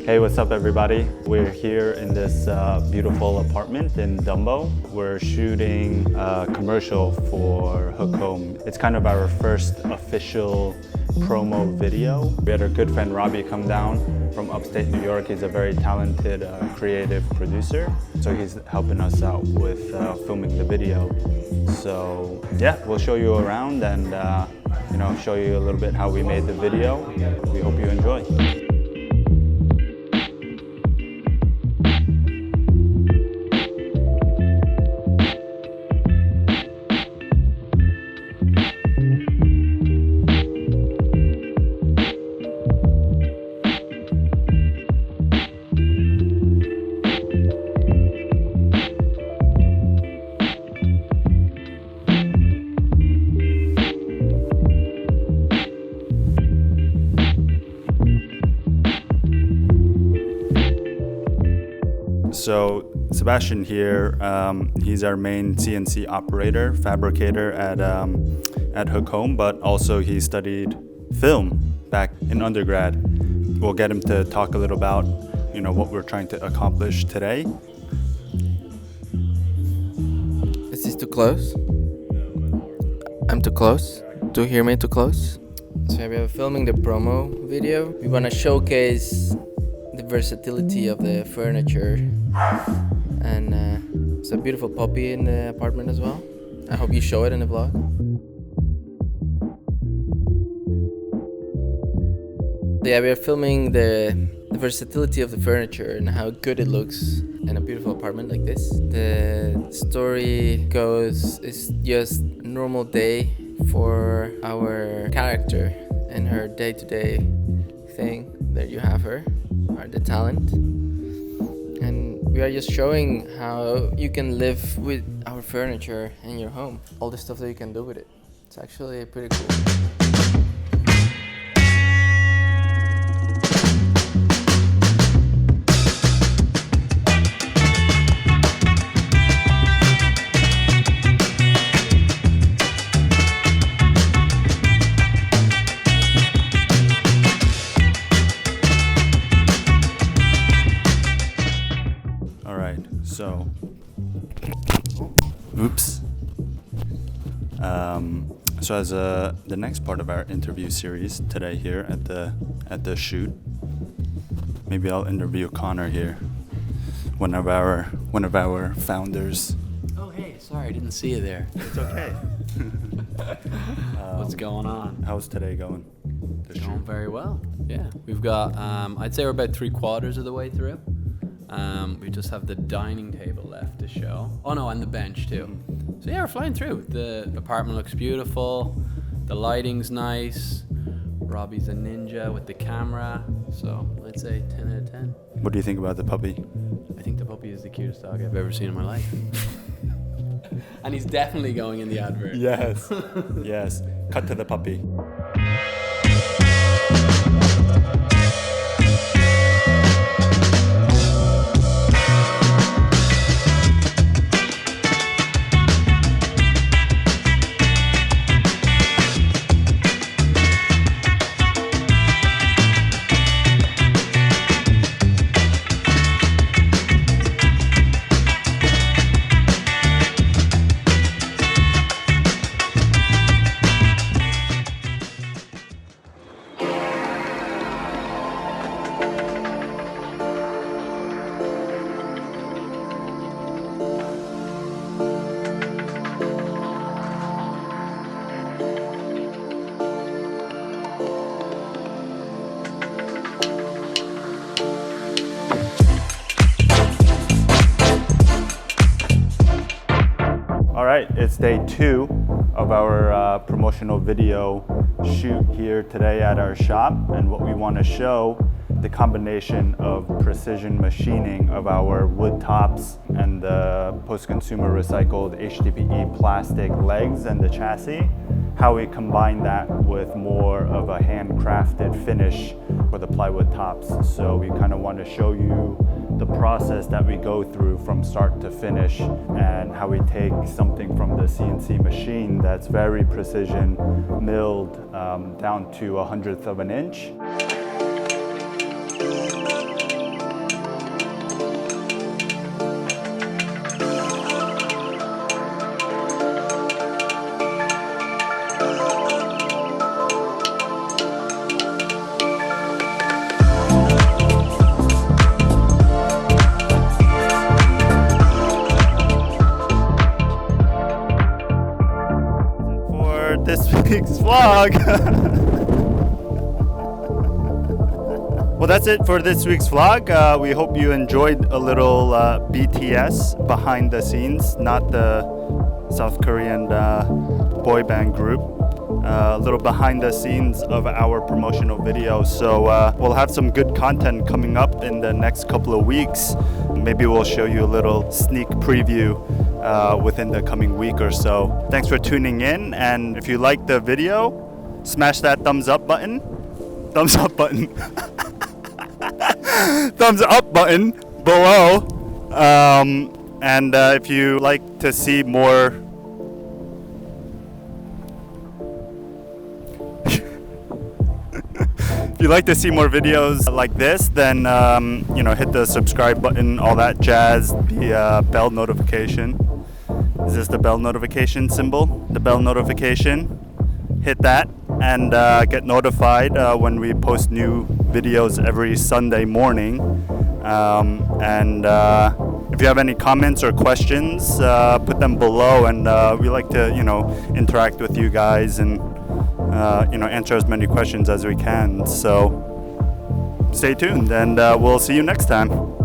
Hey, what's up everybody? We're here in this beautiful apartment in Dumbo. We're shooting a commercial for Hoek Home. It's kind of our first official promo video. We had our good friend Robbie come down from upstate New York. He's a very talented creative producer. So he's helping us out with filming the video. So yeah, we'll show you around and show you a little bit how we made the video. We hope you enjoy. So Sebastian here, he's our main CNC operator, fabricator at Hoek Home, but also he studied film back in undergrad. We'll get him to talk a little about, what we're trying to accomplish today. Is this too close? I'm too close? Do you hear me too close? So we are filming the promo video. We want to showcase the versatility of the furniture, and it's a beautiful puppy in the apartment as well. I hope you show it in the vlog. Yeah, we are filming the versatility of the furniture and how good it looks in a beautiful apartment like this. The story goes, it's just a normal day for our character and her day-to-day thing. There you have her, the talent. And we are just showing how you can live with our furniture in your home. All the stuff that you can do with it. It's actually pretty cool. So, oops. So as the next part of our interview series today here at the shoot, maybe I'll interview Connor here, one of our founders. Oh hey, sorry, I didn't see you there. It's okay. What's going on? How's today going? Going very well. Yeah, we've got. I'd say we're about 3/4 of the way through. We just have the dining table left to show. Oh no, and the bench too. So yeah, we're flying through. The apartment looks beautiful. The lighting's nice. Robbie's a ninja with the camera. So I'd say 10 out of 10. What do you think about the puppy? I think the puppy is the cutest dog I've ever seen in my life. And he's definitely going in the advert. Yes, yes. Cut to the puppy. All right, it's day 2 of our promotional video shoot here today at our shop, and what we want to show the combination of precision machining of our wood tops and the post-consumer recycled HDPE plastic legs and the chassis, how we combine that with more of a handcrafted finish for the plywood tops. So we kind of want to show you the process that we go through from start to finish, and how we take something from the CNC machine that's very precision milled down to 1/100th of an inch. vlog. Well, that's it for this week's vlog. We hope you enjoyed a little BTS behind the scenes, not the South Korean boy band group. A little behind the scenes of our promotional video. So we'll have some good content coming up in the next couple of weeks. Maybe we'll show you a little sneak preview within the coming week or so. Thanks for tuning in, and if you like the video, smash that thumbs up button. Thumbs up button. Thumbs up button below. And if you like to see more if you like to see more videos like this, then hit the subscribe button, all that jazz, the bell notification. Is this the bell notification symbol? The bell notification. Hit that and get notified when we post new videos every Sunday morning. And if you have any comments or questions, put them below, and we like to interact with you guys and answer as many questions as we can. So stay tuned, and we'll see you next time.